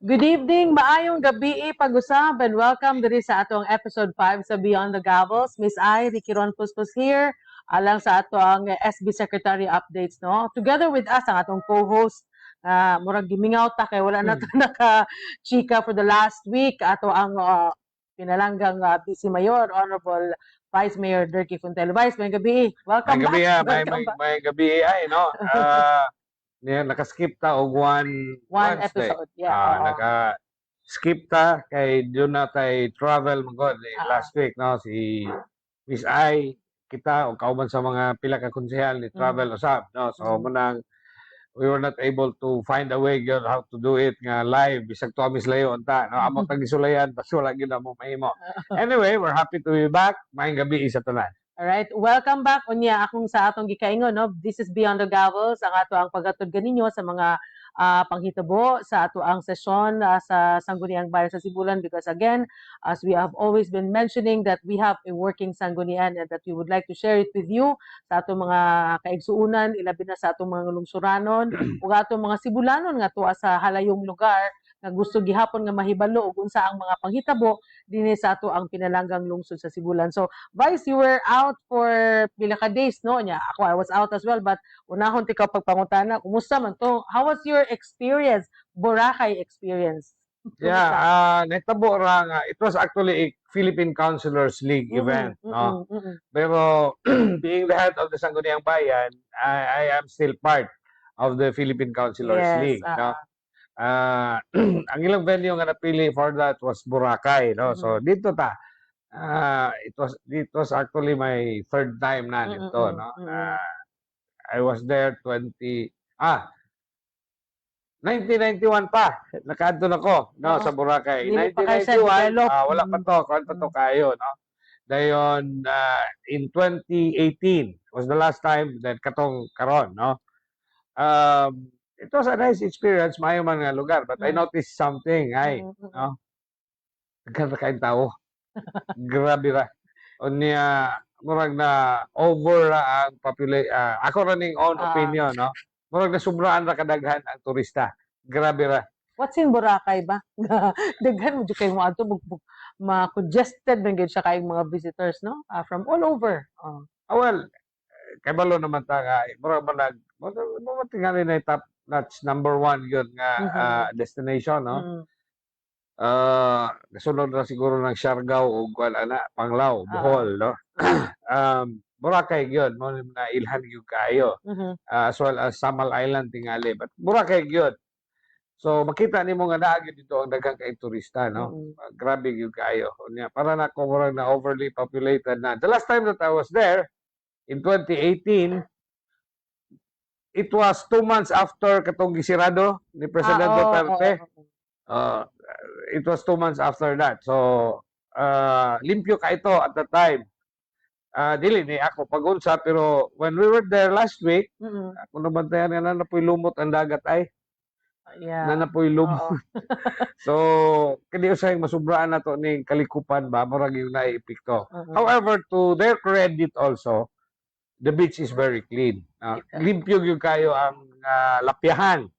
Good evening, maayong gabi, pag-usab, and welcome diri sa atong episode 5 sa Beyond the Gavels. Miss I, Ricky Ron Puspos here, alang sa atong SB Secretary updates, no? Together with us, ang atong co-host, murag gimingaw ta kay wala na ta naka-chika for the last week. Ato ang pinalanggang Vice Mayor, Honorable Vice Mayor Dirky Fontelo. Vice, may gabi. May Welcome gabi back. ha, Welcome back. may gabi ay no. Naka-skip ta og One Wednesday. episode, yeah. oo. Naka-skip ta kay doon na tay travel magod last week no si Miss I kita o kauban sa mga pila ka konsehal ni travel usab no. So munang we were not able to find a way gyud how to do it nga live bisag to Miss Leo unta no amo tag gisulayan bas wala gyud mo mahimo. Anyway, we're happy to be back. Maayong gabi sa tanan. Alright, welcome back unya akong sa atong gikaingon no. This is Beyond the Gavels, ang ato ang paghatod ganinyo sa mga panghitabo sa ato ang sesyon sa Sangguniang Bayan sa Sibulan, because again, as we have always been mentioning, that we have a working sanggunian and that we would like to share it with you sa ato mga kaigsuunan, ilabi na sa atong mga lungsuranon ug atong mga Sibulanon nga tuwa sa halayong lugar nga gusto gihapon nga mahibalo ug unsa ang mga panghitabo dinhi sa ato ang pinalanggang lungsod sa Sibulan. So Vice, you were out for pila ka days, no? Nya, ako, I was out as well, but unahon tikaw pagpangutana, kumusta man to? How was your experience, Boracay experience? Yeah, netabo ra nga. It was actually a Philippine Councilors League event, no? Pero being the head of the Sangguniang Bayan, I am still part of the Philippine Councilors Yes, League, no? Ang ilang venue nga napili for that was Boracay, no? So dito ta. It was actually my third time na dito, no? I was there 1991 pa. Nakaadto nako, no, sa Boracay. Dili pa kayo sa 1991, develop. wala pa to, kuan pa to kayo, no. Dayon in 2018 was the last time that katong karon, no. It was a nice experience, maayo man nga lugar, but I noticed something, no. Nagkaroon kayong tao. Grabe ra. Unya murag na over ra ang population. Ako ra ning own opinion, no. Murag na sobraan ra kadaghan ang turista. Grabe ra. What's in Boracay ba? Daghan mo jud kay mo adto ma-congested man gyud siya kay mga visitors, no? From all over. Well, kay balo naman ta nga murag man tingali na top notch number 1 yun nga destination, no. Kasunod na siguro ng Siargao o Panglao, Bohol, no. Boracay gyud mo na ilhan gyud kayo. As well as Samal Island tingali, but Boracay gyud. So makita nimo nga naa gyud dito ang daghang kay turista, no. Grabe gyud kayo. Unya para na ko murag na overly populated na. The last time that I was there in 2018, it was 2 months after katong gisirado ni President Duterte. It was 2 months after that. So, limpyo ka ito at the time. Dili ni ako pag-unsa, pero when we were there last week, ako nabantayan nga na napoy lumot ang dagat ay. Yeah. Na napoy lumot. So, kadi usay masubraan na to ning kalikupan ba, murag yung naipikto. However, to their credit also, the beach is very clean. Limpyo yung kayo ang lapyahan.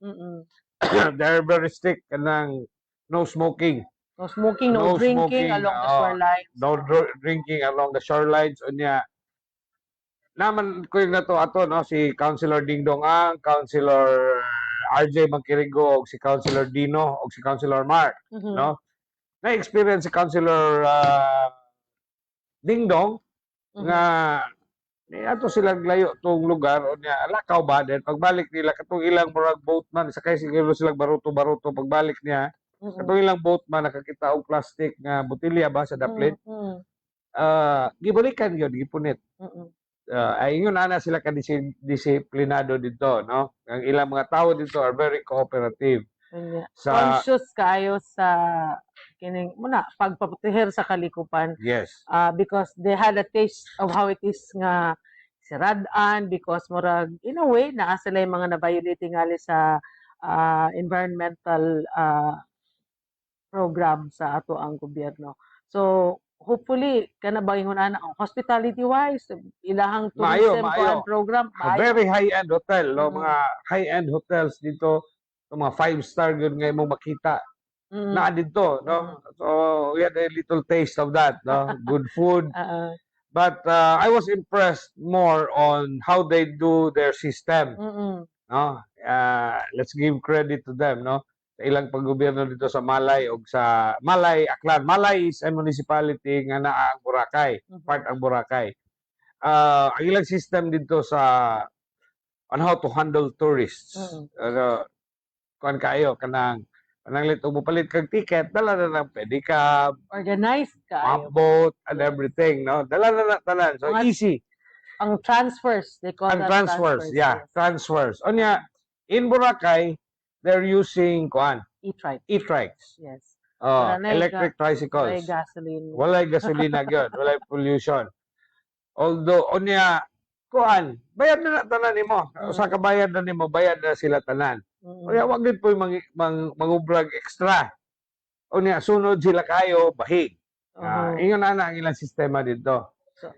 They're very strict kanang no smoking. No smoking, no drinking along the shorelines. No drinking along the shorelines. Unya, naman ko yung nato ato, no, si Councilor Dingdong Ang, Councilor RJ Magkirigo, si Councilor Dino, o si Councilor Mark, no? Na-experience si Councilor Dingdong nga ato silang layo tong lugar o niya lakaw ba din pagbalik nila katong ilang murag boatman sakay siguro silang baruto pagbalik niya katong ilang boatman nakakita og plastic nga botelya ba sa daplit gibalikan gyud gipunit ay ingon ana sila ka disiplinado dito, no. Ang ilang mga tao dito are very cooperative. Conscious kayo sa kining muna pagpaproteher sa kalikupan. Yes. Because they had a taste of how it is nga siradan, because murag in a way naa sila yung mga na-violate ngali sa environmental program sa ato ang gobyerno. So hopefully kana bangingon ana hospitality wise ilahang tourism program very high-end hotel, no, mga high-end hotels dito, mga 5-star gyud nga imong makita na dito, no? So we had a little taste of that, no? Good food. But I was impressed more on how they do their system, no? Let's give credit to them, no? Sa ilang paggobyerno dito sa Malay o sa Malay, Aklan. Malay is a municipality nga naa ang Boracay, part ang Boracay. Ang ilang system dito sa on how to handle tourists. Kuan kayo kanang lito mo palit kag ticket, dala na ng pedicab, organized ka. boat, and everything, no? Dala na tanan. So easy. Ang transfers, they call Ang that transfers, yeah, yes. transfers. Onya, in Boracay, they're using kuan, e-trikes. Yes. Electric tricycles. Walay gasoline. Walay gasolina gyud, walay pollution. Although onya kuan, bayad na tanan nimo. Usa ka bayad na nimo, bayad na sila tanan. Kaya wag gid po mangubrag extra. Unya sunod sila kayo bahig. Ingon na ang ilang sistema dito. So,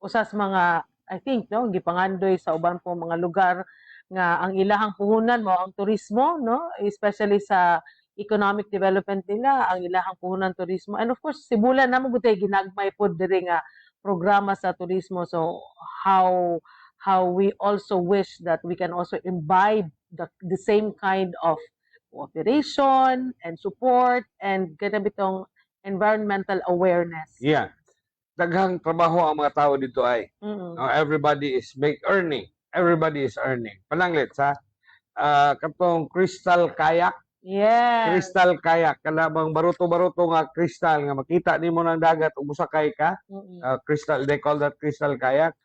usas mga I think no gipangandoy sa uban po mga lugar nga ang ilahang puhunan mo ang turismo, no, especially sa economic development nila, ang ilahang puhunan turismo. And of course Sibulan namo gutay ginagmay pod diri nga programa sa turismo. So how we also wish that we can also imbibe the same kind of cooperation and support and bitong environmental awareness. Yeah. Daghang trabaho ang mga tao dito ay. Everybody is earning. Everybody is earning. Pananglit sa katong crystal kayak. Yes. Crystal kayak kanabang baruto-baruto nga crystal nga makita nimo ng dagat ug musakay ka. Crystal, they call that crystal kayak.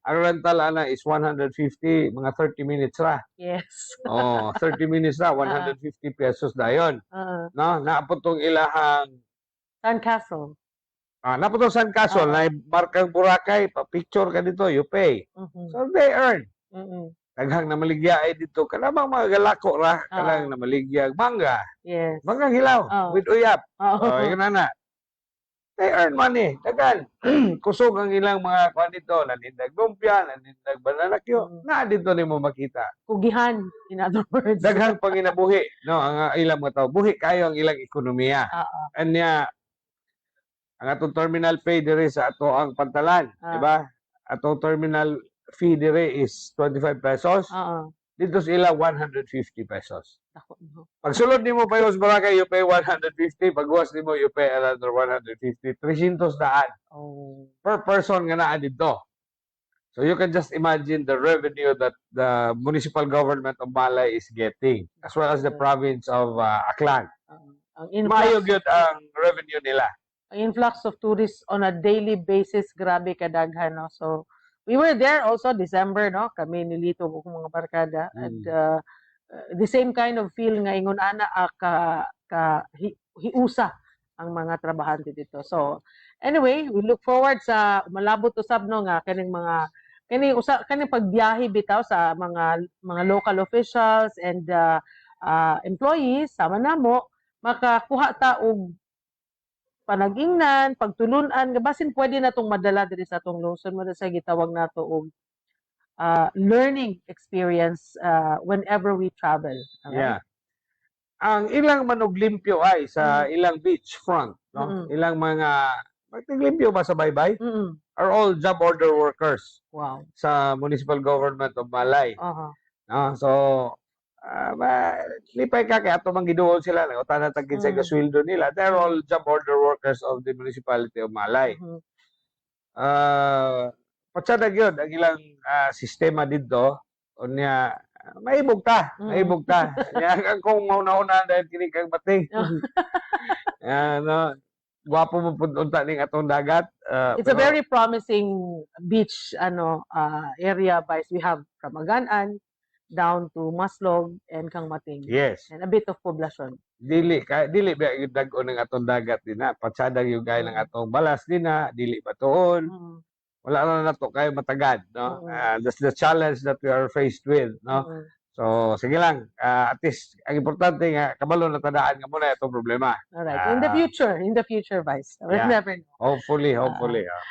Ang rental ana is 150, mga 30 minutes ra. Yes. 30 minutes ra, 150 pesos dayon. No, naapot tong ilahang Sandcastle. Naapot tong Sandcastle na markang Boracay, pa picture ka dito, you pay. So they earn. Daghang na maligya ay dito kanabang mga galako ra kanang na maligya mangga. Yes. Mangga hilaw with uyap. Yun na. They earn money. Daghan. Kusog ang ilang mga kuan dito, nanindag lumpia, nanindag bananakyo. Na dito nimo makita. Kugihan, in other words. Daghang panginabuhi, no, ang ilang mga tao. Buhi kayo ang ilang ekonomiya. Anya ang atong terminal pay diri sa ato ang Pantalan, di ba? Atong terminal fee dire is 25 pesos. Dito sila 150 pesos. Pag sulod nimo pa yung Boracay, you pay 150. Pag was nimo, you pay another 150. 300 daan per person nga naa dito. So you can just imagine the revenue that the municipal government of Malay is getting, as well as the province of Aklan. Maayo gyud ang revenue nila. Ang influx of tourists on a daily basis, grabe kadaghan, no? So we were there also December, no? Kami nilito ko mga barkada and the same kind of feel nga ingon ana hiusa ang mga trabahante dito. So anyway, we look forward sa malabot usab no nga kaning mga kaning pagbiyahe bitaw sa mga local officials and employees sama namo makakuha ta og panag-ingnan, pagtulunan, basin pwede na itong madala diri sa itong lungsod mo sa gitawag nato og learning experience whenever we travel. Yeah. Ang ilang manuglimpyo ay sa ilang beach front, no? Ilang mga magtiglimpyo ba sa baybay? Are all job order workers. Wow. Sa municipal government of Malay. No? So lipay ka kay ato mang giduol sila utan na tagid sa gasweldo nila. They're all job order workers of the municipality of Malay. Patsada gyud ang ilang sistema didto unya maibog ta. Nya kung mauna-una dahil kini kang bating. No, gwapo mo pud unta ning atong dagat. It's a very promising beach area Vice. We have Ramagan-an down to Maslog and Kangmating. Yes. And a bit of poblasyon. Dili ba yung dag-o ng atong dagat din na. Patsada yung gaya ng atong balas din na. Dili batoon. Wala na nato kayo matagad. No? That's the challenge that we are faced with. No? So, sige lang. At least, ang importante nga, kabalo na tadaan nga muna itong problema. Alright. In the future, Vice. We'll never know. Hopefully.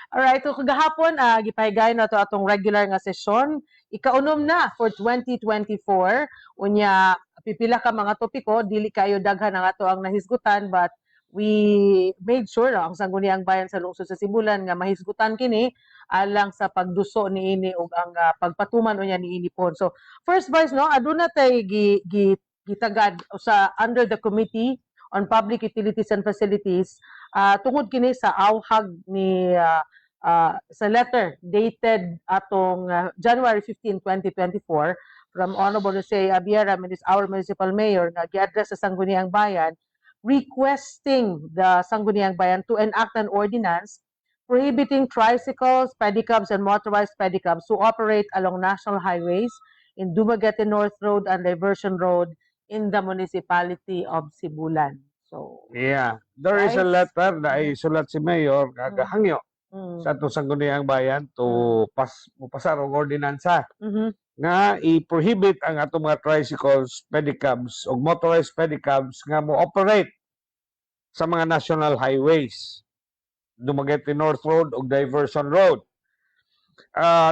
Alright. So, kagahapon, gipahigay na to atong regular nga sesyon. Ikaunom na for 2024. Unya, pipila ka mga topiko, dili kayo daghan ang ato ang nahisgutan, but we made sure ang Sangguniang Bayan sa lungsod sa Sibulan nga mahisgutan kini alang sa pagduso niini ug ang pagpatuman unya niini pon. So first Vice no, aduna tay gitagad sa under the Committee on Public Utilities and Facilities tungod kini sa awhag ni sa letter dated atong January 15, 2024 from Honorable Jose Abiera, our municipal mayor, nga gi-address sa Sangguniang Bayan, requesting the Sangguniang Bayan to enact an ordinance prohibiting tricycles, pedicabs, and motorized pedicabs to operate along national highways in Dumaguete North Road and Diversion Road in the municipality of Sibulan. So, Yeah. There is a Vice? letter na isulat si Mayor kagahangyo sa atong Sangguniang Bayan to pasar og ordinansa nga i-prohibit ang atong mga tricycles, pedicabs o motorized pedicabs nga mo operate sa mga national highways, Dumaguete North Road o Diversion Road.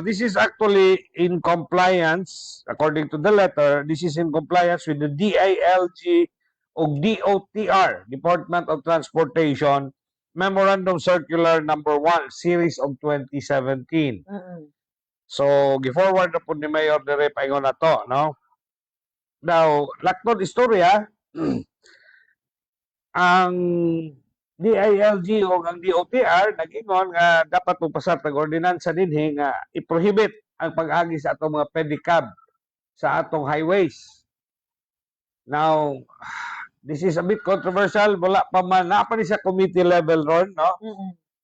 This is actually in compliance, according to the letter, this is in compliance with the DILG o DOTR, Department of Transportation, Memorandum Circular Number 1, Series of 2017. So, gi-forward na po ni Mayor Dere paingon na to, no? Now, laktod istorya, ang DILG o ang DOTR nag-ingon nga dapat magpasar ng ordinansa dinhi nga i-prohibit ang pag-agi sa atong mga pedicab sa atong highways. Now, this is a bit controversial, wala pa man na pa ni sa committee level ron, no?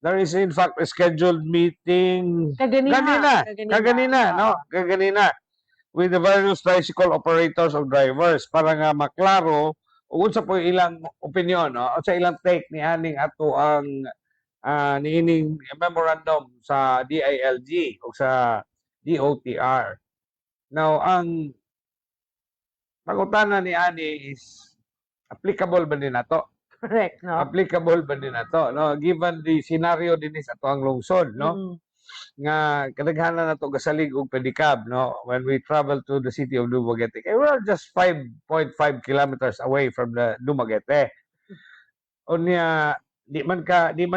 There is in fact a scheduled meeting kaganina, no? Kaganina with the various tricycle operators or drivers para nga maklaro ug unsa po ilang opinion, no? O sa ilang take ni aning ato ang niining memorandum sa DILG o sa DOTR. Now, ang pangutana ni ani is applicable ba din nato? Correct, no? Applicable ba din nato, no? Given the scenario din sa ato ang lungsod, no? Nga kadaghanan nato gasalig og pedicab, no? When we travel to the city of Dumaguete, we're just 5.5 kilometers away from the Dumaguete. Unya di man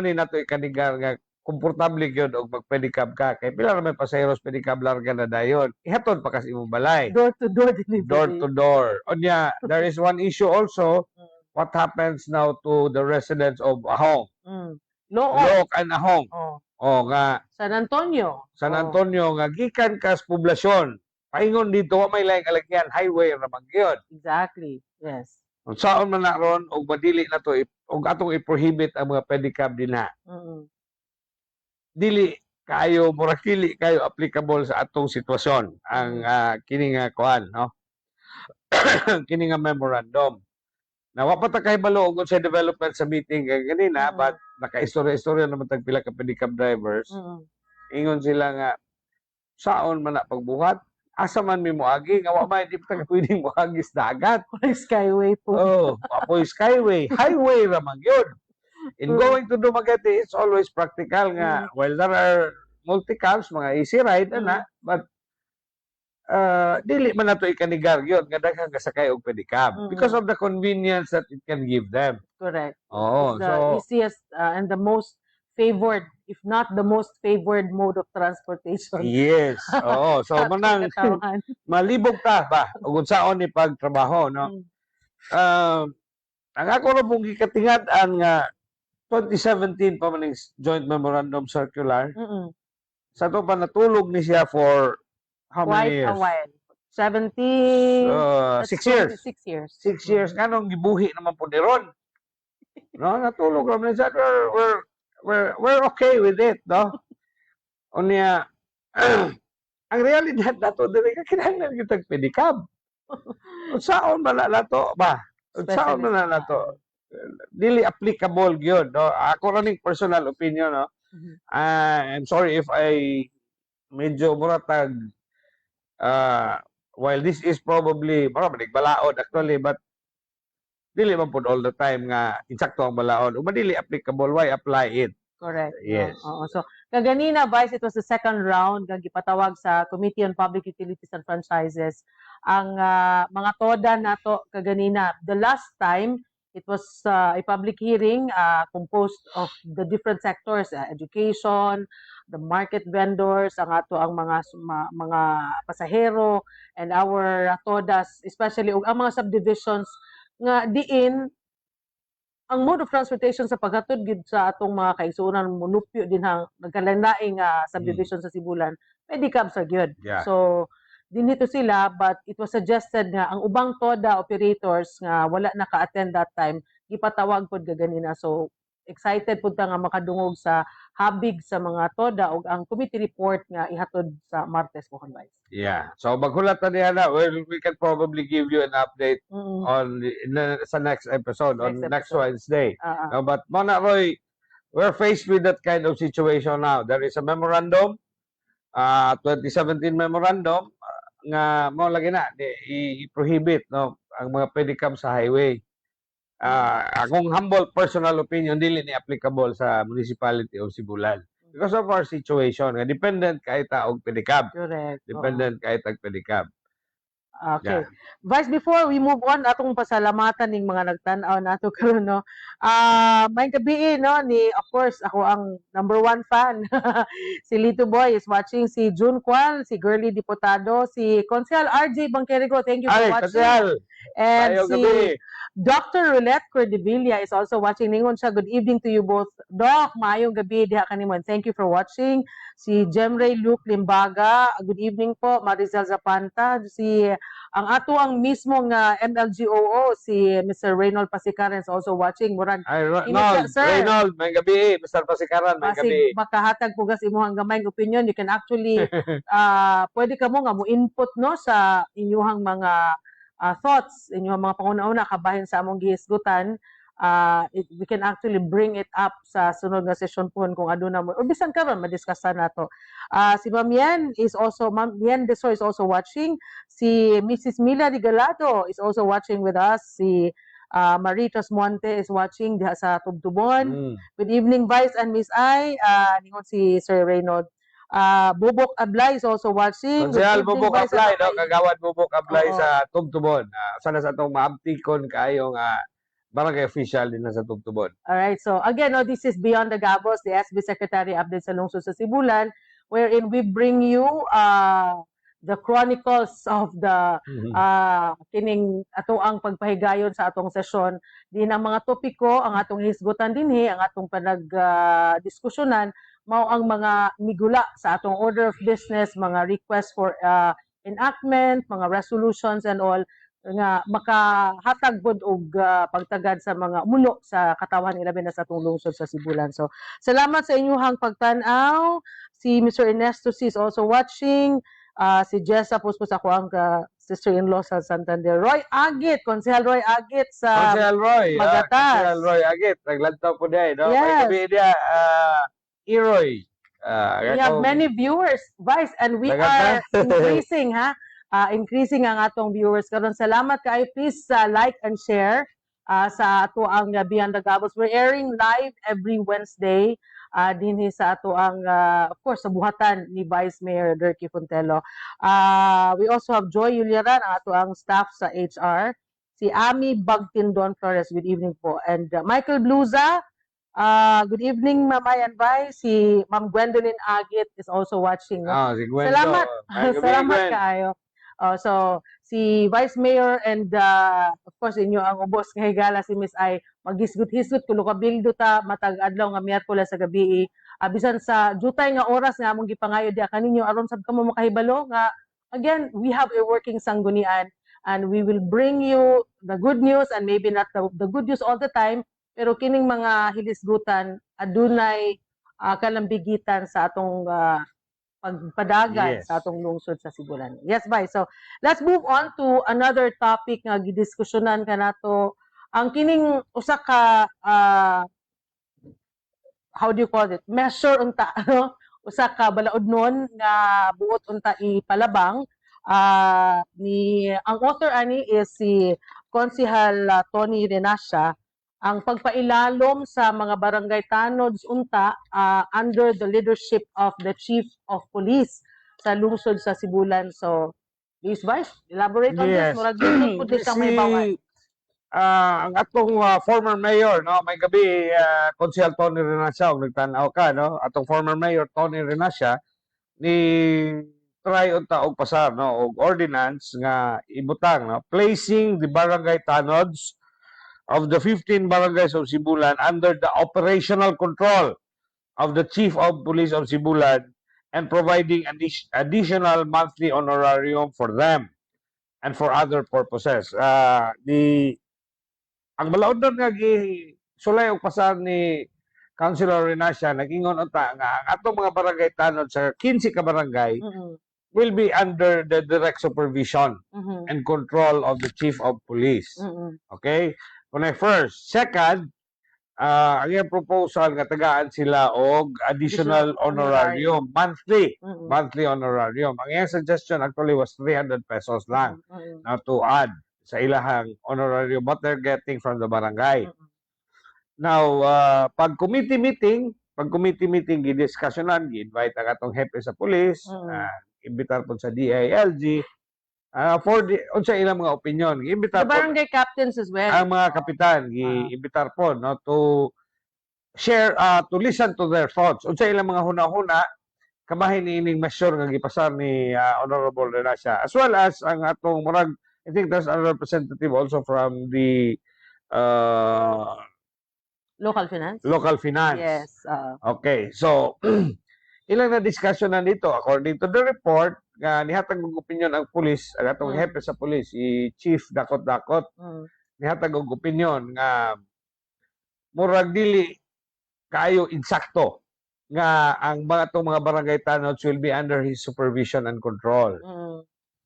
ni nato ikanigar nga komportable gyud og magpedicab ka kay pila ra may pasayeros pedicab larga na dayon. Ihatod pa kasi imong balay. Door to door delivery. Door to door. Unya, there is one issue also. What happens now to the residents of Ahong? Look and Ahong. Nga San Antonio. San Antonio nga gikan kas poblasyon. Paingon dito wa may laing alagyan, highway ra man gyud. Exactly. Yes. Unsaon man na ron og madili na to og atong i-prohibit ang mga pedicab dinha. Dili kayo murakili kayo applicable sa atong sitwasyon ang kini nga kuan, no? Kini nga memorandum. Na wa pa ta kahibalo og sa development sa meeting ganina, but naka-istorya naman tag pila ka pedicab drivers. Ingon sila nga saon man na pagbuhat, asa man mi moagi nga wa may di pa pwedeng moagi sa dagat. Skyway po. Apoy skyway, highway ra man gyud. In going to Dumaguete, it's always practical nga while there are multi-cabs, mga easy ride but dili man nato ikanigar gyud nga daghang gasakay og pedicab because of the convenience that it can give them. Correct. Oh, it's the easiest and the most favored, if not the most favored mode of transportation. Yes. So manang malibog ta ba ug unsaon ni pagtrabaho, no? Ang ako ra pong gikatingad-an nga 2017 pa man joint memorandum circular. Sa to pa natulog ni siya for how many years? Quite a while. 6 years. 6 years. 6 years. Kanong gibuhi naman po ni Ron. No, natulog naman siya. We're okay with it, no? Unya, ang realidad nato diri ka kinahanglan gyud tag pedicab. Unsaon man na to ba? Unsaon man na to? Dili applicable gyud, no? Ako ra ning personal opinion, no? I'm sorry if I medyo muratag while this is probably maraming balaod actually, but dili man pud all the time nga insakto ang balaod. Ug madili applicable, why apply it? Correct. Yes. So kaganina, Vice, it was the second round nga gipatawag sa Committee on Public Utilities and Franchises ang mga toda nato kaganina. The last time it was a public hearing composed of the different sectors, education, the market vendors, ang mga pasahero, and our todas, especially ang mga subdivisions nga diin ang mode of transportation sa paghatod gid sa atong mga kaigsuonan munupyo dinhang nagkalain-laing subdivision sa Sibulan, pedicab sa gyud. Yeah. So dinhito sila, but it was suggested nga ang ubang toda operators nga wala naka-attend that time gipatawag pod gaganina. So excited pud ta nga makadungog sa habig sa mga toda ug ang committee report nga ihatod sa Martes mo Vice. Yeah. So maghulat ta diha na. Well, we can probably give you an update on sa next episode, on next Wednesday. No, but Mona Roy, we're faced with that kind of situation now. There is a memorandum, 2017 memorandum, nga mo lagi na i-prohibit no ang mga pedicab sa highway. Akong humble personal opinion dili ni applicable sa municipality of Sibulan because of our situation nga dependent kay ta og pedicab. Correct. Dependent kay tag pedicab. Okay. Vice, before we move on, atong pasalamatan ning mga nagtan-aw nato karon no. May gabi no ni, of course, ako ang number 1 fan. Si Lito Boy is watching, si June Kwal, si Girly Diputado, si Consel RJ Bangkerigo, thank you for watching. Consel. And Ayaw si gabi. Dr. Roulette Cordevilla is also watching. Ningon siya, good evening to you both. Doc, maayong gabi diha kanimo. Thank you for watching. Si Jemray Luke Limbaga, good evening po. Maricel Zapanta, ang ato ang mismong MLGOO, si Mr. Reynold Pasikaran is also watching. Murag, Reynold, may gabi. Mr. Pasikaran, may gabi. Makahatag po gas imuhang gamay opinion. You can actually, pwede ka mo nga mo input no sa inyuhang mga thoughts, inyong mga panguna-una kabahin sa among gihisgutan. We can actually bring it up sa sunod nga session po kung aduna mo. O bisan karon madiskussan nato. Si Ma'am Yen is also, Ma'am Yen Deso is also watching. Si Mrs. Mila Digalado is also watching with us. Si Maritos Monte is watching diha sa Tubtubon. Good evening, Vice and Miss I. Ningon si Sir Reynold. Bubok Ablay is also watching. Konsehal Bubok Ablay, no? Kagawad Bubok Ablay sa Tubtubon. Sana sa itong maabtikon kayong barangay official din na sa Tubtubon. Alright, so again, this is Beyond the Gabos, the SB Secretary update sa lungsod sa Sibulan, wherein we bring you the chronicles of the kining ato ang pagpahigayon sa atong sesyon. Din ang mga topiko, ang atong hisgutan dinhi, ang atong panagdiskusyonan, mao ang mga migula sa atong order of business, mga request for enactment, mga resolutions and all, nga makahatag pod og pagtagad sa mga mulo sa katawan ilabi na sa atong lungsod sa Sibulan. So salamat sa inyong pagtan-aw. Si Mr. Ernesto C is also watching. Si Jessa Puspos, ako ang sister-in-law sa Santander. Roy Agit, Konsehal Roy Agit sa Magatas. Konsehal Roy Agit, naglantaw po diay, no? Yes. May gabi dia Iroy. We have many viewers, Vice, and we are increasing, increasing ang atong viewers karon. Salamat kayo. Please like and share sa ato ang Beyond the Gabos. We're airing live every Wednesday dinhi sa ato ang of course sa buhatan ni Vice Mayor Dirky Fontelo. We also have Joy Yuliaran, ang ato ang staff sa HR. Si Ami Bagtindon Flores, good evening po. And Michael Bluza, good evening, Ma'am Ayan Bay. Si Ma'am Gwendolyn Agit is also watching. No? Si Gwendo. Salamat. Salamat kayo. So, si Vice Mayor and of course, inyo ang ubos nga higala si Miss I, maghisgot-hisgot, kulo ka bildo ta, matag adlaw nga Miyerkules sa gabi. Bisan sa jutay nga oras nga among gipangayo diha kaninyo, aron sad kamo makahibalo nga, again, we have a working sanggunian and we will bring you the good news and maybe not the good news all the time, pero kining mga hilisgutan adunay kalambigitan sa atong pagpadagan sa atong lungsod sa Sibulan. Yes, bye. So, let's move on to another topic nga gidiskusyonan kanato. Ang kining usa ka how do you call it? Measure unta, usa ka balaodnon nga buot unta ipalabang. Ang author ani is si Konsehal Tony Renacia. Ang pagpailalom sa mga barangay tanods unta under the leadership of the Chief of Police sa lungsod sa Sibulan. So, Luis Vice, elaborate on this. Yes. Murag yun po din siyang may bawal. Ang atong former mayor, no, may gabi, Konsehal Tony Renacia, og nagtanaw ka, no, atong former mayor Tony Renacia, ni try unta og pasar, no, og ordinance nga ibutang, no, placing the barangay tanods of the 15 barangays of Sibulan under the operational control of the Chief of Police of Sibulan and providing additional monthly honorarium for them and for other purposes. Ang balaod doon nga sulay og pasar ni Councilor Renacia nag-ingon unta nga ang atong mga barangay tanod sa 15 ka barangay will be under the direct supervision and control of the Chief of Police. Okay? Kung first. Second, ang iyang proposal nga tagaan sila og additional honorarium monthly. Monthly honorarium. Ang iyang suggestion actually was 300 pesos lang now to add sa ilahang honorarium what they're getting from the barangay. Now, pag committee meeting, gidiskusyonan, gi-invite ang atong hepe sa police, imbitar po sa DILG, for unsa ilang mga opinion. The barangay captains as well. Ang mga kapitan, gi-imbitar po, no, to share, to listen to their thoughts. Unsa ilang mga huna-huna, kabahin ni ining measure nga gipasar ni Honorable Renacia. As well as ang atong murag, I think there's a representative also from the local finance. Local finance. Yes. Okay. So, ilang na discussion na dito. According to the report, nihatag og opinion ang pulis, ang atong hepe sa pulis, si Chief Dakot-Dakot, nihatag og opinion nga murag dili kayo insakto nga ang mga barangay tanods will be under his supervision and control.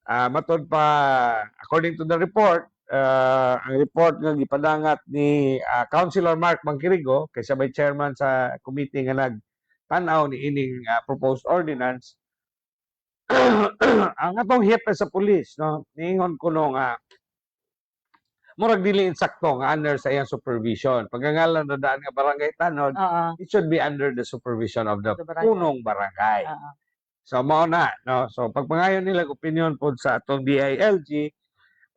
Matod pa, according to the report, ang report nga gipadangat ni Councilor Mark Mangkirigo, kay sabay chairman sa committee nga nagtanaw ni ining proposed ordinance, ang atong hepe sa police, no, niingon ko no nga murag dili insakto nga under sa iyang supervision. Pagkangalan na daan nga barangay tanod, it should be under the supervision of the punong barangay. So mao na, no. So pagpangayon nila opinion pod sa atong DILG,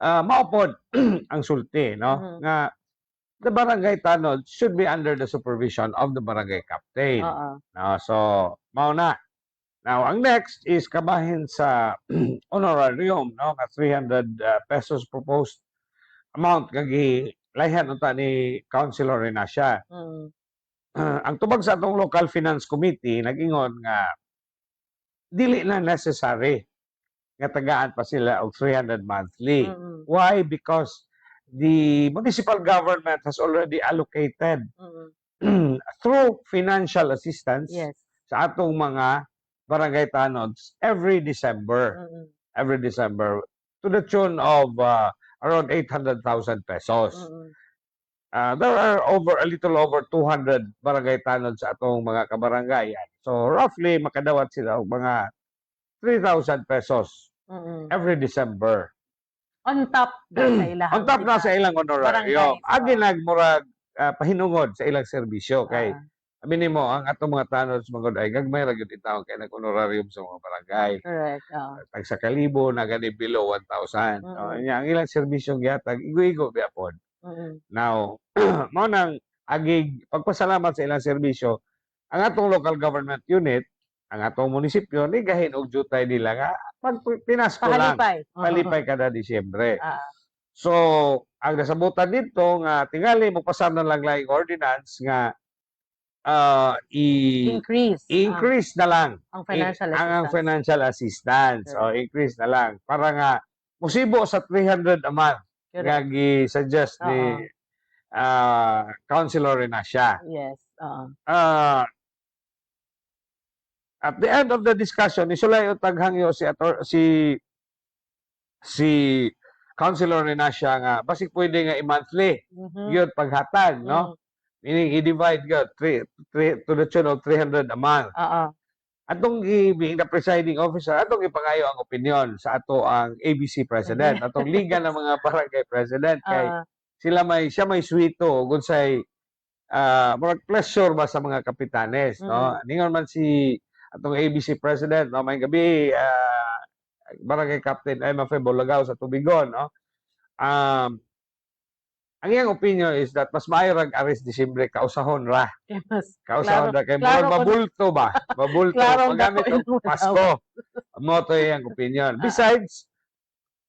mao pod ang sulti, no, nga the barangay tanod should be under the supervision of the barangay captain. No, so mao na. Now ang next is kabahin sa honorarium, no, nga 300 pesos proposed amount nga gilayhan unta ni Councilor Renacia. Ang tubag sa atong local finance committee nag-ingon nga dili na necessary nga tagaan pa sila og 300 monthly. Why? Because the municipal government has already allocated through financial assistance sa atong mga barangay tanods every December. Every December to the tune of around 800,000 pesos. There are a little over 200 barangay tanod sa atong mga kabarangayan. So roughly makadawat sila og mga 3,000 pesos every December. On top na sa ilang. On top na sa ilang honorarium. Agi nagmurag pahinungod sa ilang serbisyo kay aminin mo ang atong mga tanod sa mga ay gagmay ra gyud itaw kay nag-honorarium sa mga barangay. Correct. Tag sa kalibo na gani below 1,000. Ang ilang serbisyo gihatag igo-igo biapon. Now, mao nang agig pagpasalamat sa ilang serbisyo ang atong local government unit, ang atong munisipyo ni gahin og jutay nila nga pag pinasko lang. Palipay kada Disyembre. So, ang nasabutan dito nga tingali magpasar na lang laing ordinance nga increase na lang ang financial assistance. O increase na lang para nga musibo sa 300 a month nga gi-suggest ni Councilor Renacia. Yes. At the end of the discussion, isulay o taghangyo si Councilor Renacia nga basig pwede nga i-monthly yun paghatag, no? Meaning i-divide yun to the tune of 300 a month. Atong being the presiding officer, atong ipangayo ang opinion sa ato ang ABC president, atong liga ng mga barangay president kay siya may suwito ug unsay murag pleasure ba sa mga kapitanes, no? Ningon man si atong ABC president, no, may gabi barangay captain ay Mafe Bolagaw sa Tubigon, no? Ang iyang opinion is that mas maayo rag aris Disyembre kausahon ra. Kaya mas Kausahon klaro, ra kay klaro murag ko na, mabulto ba? Mabulto klarong magamit dako og yung Pasko. Mo to iyang opinion. Besides,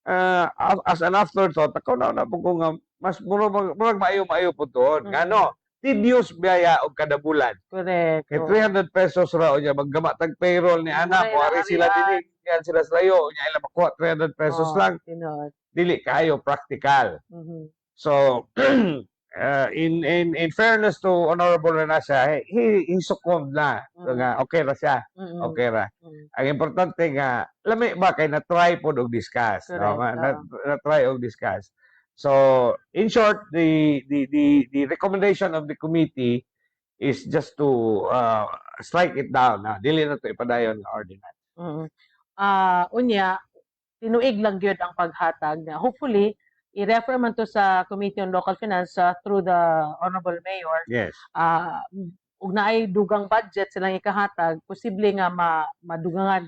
as an afterthought, ako na po ko nga mas murag maayo po doon. Ngano? Tedious biyaya og kada bulan. Correct. Kay 300 pesos ra unya maggama tag payroll ni ana mo ari sila dinhi yan sila sa layo unya ila makuha 300 pesos lang. Dili kayo practical. So in fairness to Honorable Renasa, he succumbed na. Nga okay ra siya. Okay ra. Ang importante nga lami ba kay na try pod og discuss, no? Na try og discuss. So in short, the recommendation of the committee is just to strike it down. Dili na to ipadayon nga ordinance. Unya, tinuig lang gyud ang paghatag na hopefully i-refer man to sa Committee on Local Finance through the Honorable Mayor. Yes. Ug naay dugang budget silang ikahatag, posible nga madugangan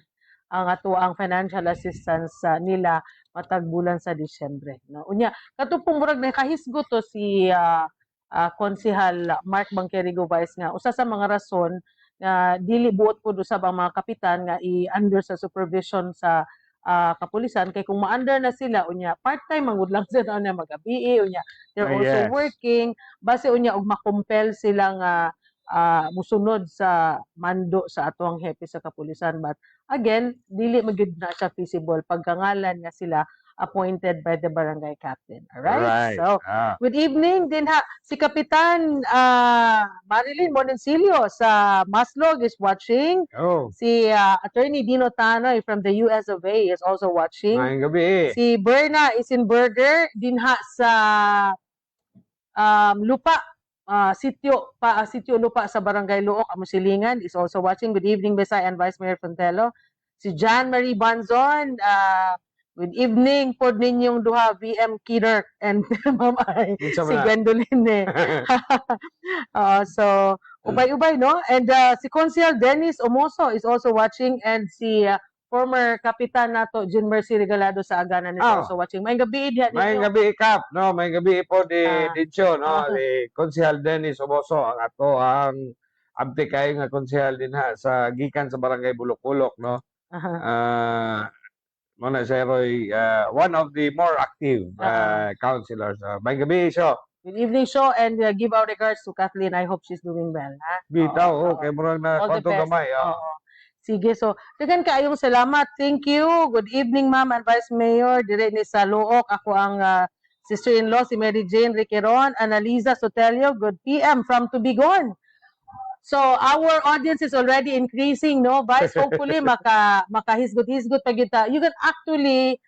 ang ato ang financial assistance nila matag bulan sa Disyembre, no? Unya, katupong murag nakahisgo to si Konsehal Mark Bangkerigo Vice nga usa sa mga rason nga dili buot pud usab ang mga kapitan nga i-under sa supervision sa kapulisan kay kung ma-under na sila unya part-time mangud lang sila unya magabi unya they're also working base unya og makompel sila nga musunod sa mando sa atuang hepe sa kapulisan, but again dili magyud na siya feasible pagkangalan nga sila appointed by the barangay captain. Alright? So, good evening din si Kapitan Marilyn Monencillo sa Maslog is watching. Si Attorney Dino Tanoy from the US of A is also watching. Maayong gabi. Si Berna Isinberger dinha sa Lupa, sitio Lupa sa Barangay Luok, Amusilingan is also watching. Good evening, Bisay and Vice Mayor Fontelo. Si Jan Marie Banzon, good evening po ninyong duha, VM Kider and Ma'am Ay, si Gwendolyn. So, ubay-ubay, no? And si Consiel Dennis Omoso is also watching, and si former kapitan nato Jean Mercy Regalado sa Aganan is also watching. May gabi diha. May gabi Kap, no? May gabi po di Dicho, no? Di Konsehal Dennis Omoso ang ato ang abti kayo nga konsehal din ha sa gikan sa Barangay Bulok-Bulok, no? Muna siya Roy, one of the more active councilors. May gabi siya. Good evening, Sho, and give our regards to Kathleen. I hope she's doing well. Ha? Bitaw, okay, murang na konto gamay. Sige, so, dagan kaayong salamat. Thank you. Good evening, Ma'am and Vice Mayor. Dire ni sa Luok. Ako ang sister-in-law, si Mary Jane Riqueron. Analiza Sotelio, good PM from Tubigon. So, our audience is already increasing, no? Vice, hopefully, makahisgot-hisgot pag kita. You can actually,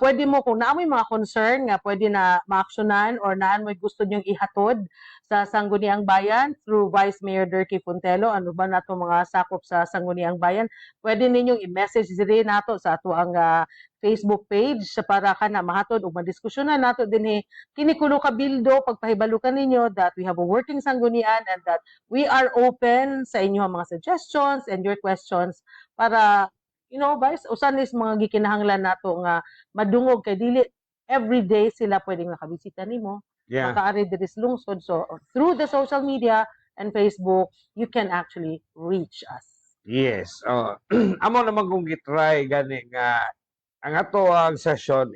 pwede mo, kung naamoy mga concern nga pwede na ma-actionan or naan mo gusto nyong ihatod sa Sangguniang Bayan through Vice Mayor Dirky Fontelo, ano ba nato mga sakop sa Sangguniang Bayan, pwede ninyong i-message din nato sa ato ang Facebook page para ka na mahatod o madiskusyonan nato din kini kuno ka bildo pagpahibalukan ninyo that we have a working sanggunian and that we are open sa inyong mga suggestions and your questions para Vice, usan is mga gikinahanglan nato nga madungog kay dili everyday sila pwedeng makabisita nimo. Makaari diri sa lungsod. So through the social media and Facebook, you can actually reach us. Yes. Amo naman kung gitry gani nga ang ato ang session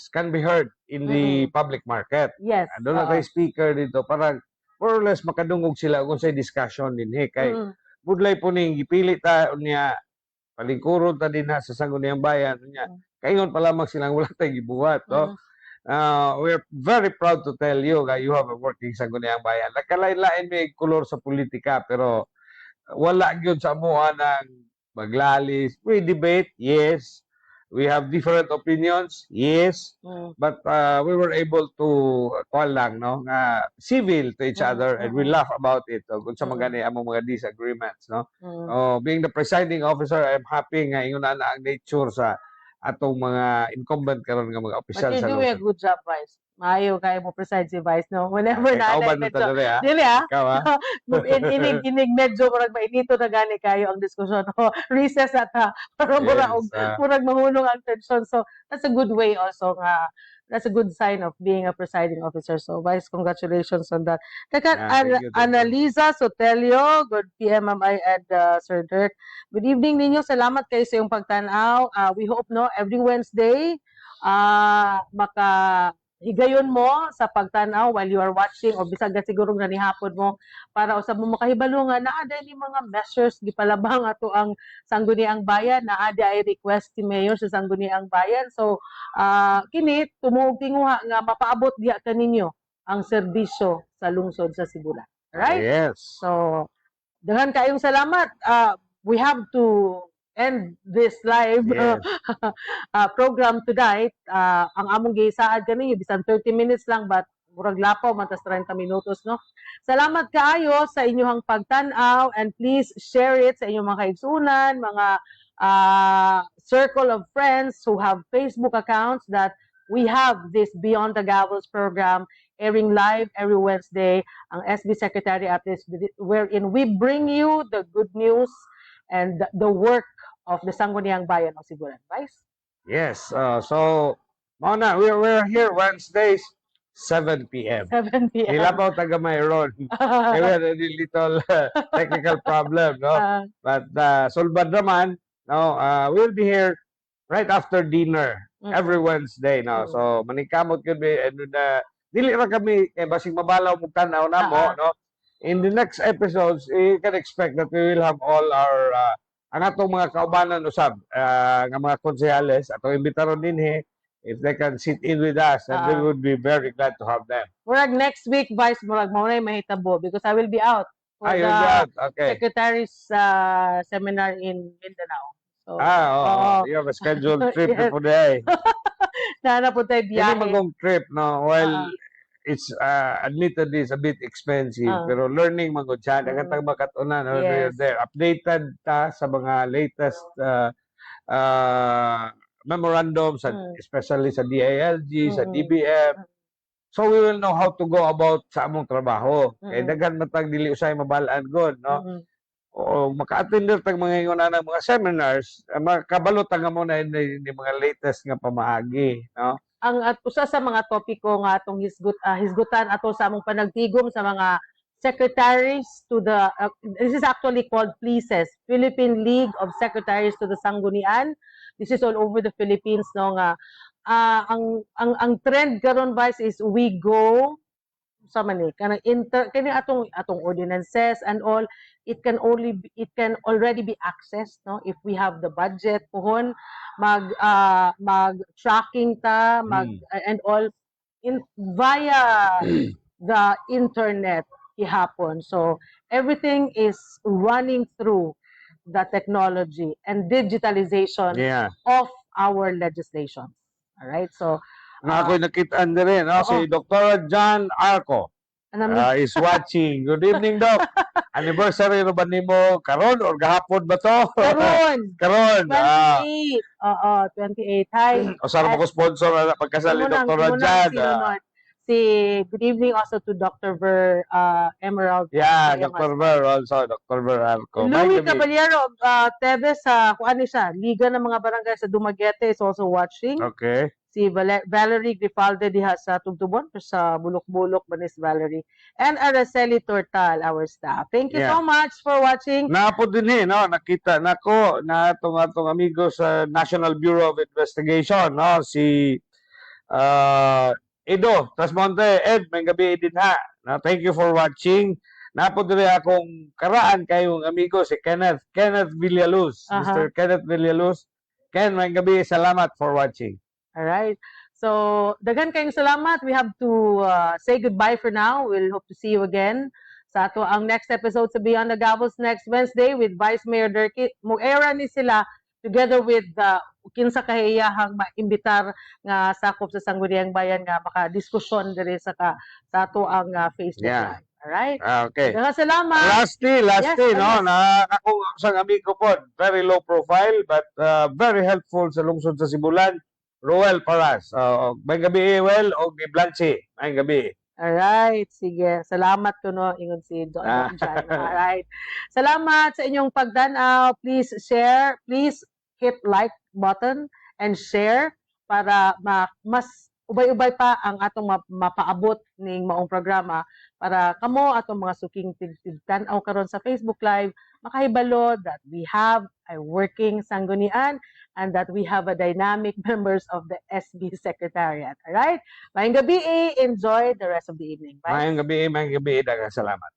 can be heard in the public market. Yes. Doon na tayo speaker dito para more or less makadungog sila kung sa discussion din kay budlay po ning gipili ta niya palingkuron ta din sa Sangguniang Bayan niya. Kayon pa lamang silang wala tayong gibuhat, no? We're very proud to tell you that you have a working Sangguniang Bayan. Nagkalain-lain may kulor sa politika pero wala gyud sa amuha ng maglalis. We debate, yes. We have different opinions, yes. But we were able to civil to each other and we laugh about it. Kung sa magani among mga disagreements, no? Being the presiding officer, I'm happy nga ingon na ang nature sa atong mga incumbent karon nga mga But opisyal you're sa doing a lungsod. good job, Vice. Maayo kayo mo preside si Vice, no? Whenever Kay na kauban mo medyo, dere ha. dili Ikaw ha. inig medyo murag mainito na gani kayo ang diskusyon. O, recess at para Yes. murag mahulong ang tension. So, that's a good way also nga. That's a good sign of being a presiding officer. So, Vice, congratulations on that. Teka, Thank you. Annalisa Sotelio, good PMMI and Sir Dirk. Good evening ninyo. Salamat kayo sa iyong pagtanaw. We hope no every Wednesday makahigayon mo sa pagtanaw while you are watching o bisag na siguro nga nihapon mo para usab mo makahibalo nga naa ni mga measures gipalabang ato ang Sangguniang Bayan, naa ay request si Mayor sa Sangguniang Bayan. So kini tumuog tinguha nga mapaabot diha kaninyo ang serbisyo sa lungsod sa Sibulan. Right? Yes. So daghan kayong salamat. We have to end this live Yes. program tonight. Ang among gisaad kani bisan 30 minutes lang but murag lapaw man tas 30 minutos no. Salamat kaayo sa inyong pagtan-aw and please share it sa inyong mga kaigsunan, mga circle of friends who have Facebook accounts that we have this Beyond the Gavels program airing live every Wednesday ang SB Secretary Updates wherein we bring you the good news and the work of the Sangguniang Bayan of Sibulan. Vice? Yes. So, Mona, we're here Wednesdays, 7 p.m. 7 p.m. Hilabaw taga Mayron. We had a little technical problem, no? But sulbad naman, no? We'll be here right after dinner every Wednesday, no? So, manikamot kami and dili ra kami kay basig mabalaw mo tanaw namo, no? In the next episodes, you can expect that we will have all our ang atong mga kaubanan usab nga mga konsehales atong imbitaron dinhi if they can sit in with us and we would be very glad to have them. Murag next week, Vice, murag mo na mahitabo because I will be out for you'll be out. Okay. Secretary's seminar in Mindanao. So, you have a scheduled trip Yes. po day. Nana po tayo Kini biyahe. magong trip, no? Well, it's admittedly it's a bit expensive pero learning man gud siya daghang tag makatunan Yes. there updated ta sa mga latest memorandums especially sa DILG sa DBM so we will know how to go about sa among trabaho kay daghan matag dili usay mabalaan gud no o maka-attend tag mga inguna ng mga seminars makabalo ta nga mo na ni mga latest nga pamaagi no ang usa sa mga topiko nga atong hisgutan ato sa among panagtigom sa mga secretaries to the this is actually called PLESES, Philippine League of Secretaries to the Sanggunian. This is all over the Philippines no nga ang trend karon Vice is we go sa mani kanang kani atong ordinances and all it can already be accessed no if we have the budget pohon mag tracking ta and all via the internet ihapon so everything is running through the technology and digitalization of our legislation. All right, so nga ako'y nakitaan din no? Si Dr. John Arco is watching. Good evening, Doc. Anniversary na ba nimo karon or gahapon ba to? Karon. Karon. 28. 28. Hi. Usa ko sponsor na pagkasal ni Dr. John. Good evening also to Dr. Ver Emerald. Yeah, Dr. Ver also. Dr. Ver Arco. Louis Caballero, Tevez, kung ano siya, Liga ng mga Barangay sa Dumaguete is also watching. Okay. Si Valerie Grifalde diha sa Tugtubon, sa Bulok-Bulok, Banis Valerie. And Araceli Tortal, our staff. Thank you so much for watching. Napo din no? Nakita nako na atong amigo sa National Bureau of Investigation, no? Si Edo Trasmonte, Ed, may gabi din ha. Thank you for watching. Napo din akong karaan kayong amigo si Kenneth Villaluz. Mr. Kenneth Villaluz. Ken, may gabi, salamat for watching. All right. So, daghan kayong salamat. We have to say goodbye for now. We'll hope to see you again sa ato ang next episode sa Beyond the Gavels next Wednesday with Vice Mayor Dirky. Mo-era ni sila together with kinsa kahiyahang maimbitar nga sakop sa Sangguniang Bayan nga maka-diskusyon diri sa ato ang Facebook Live. Alright? Okay. Daghang salamat. Lastly, Yes, no, yes. na ako sa amigo po, very low profile but very helpful sa lungsod sa Sibulan, Roel Paras. May gabi, well, o Blanche. May gabi. Alright, sige. Salamat ko no, ingon si Don Jan. Alright. Salamat sa inyong pagdanaw. Please share. Please hit like button and share para mas ubay-ubay pa ang atong mapaabot ning maong programa para kamo atong mga suking tigtan-aw karon sa Facebook Live makahibalo that we have a working sanggunian and that we have a dynamic members of the SB Secretariat. Alright? Maayong gabi, enjoy the rest of the evening. Bye. May gabi, daghang salamat.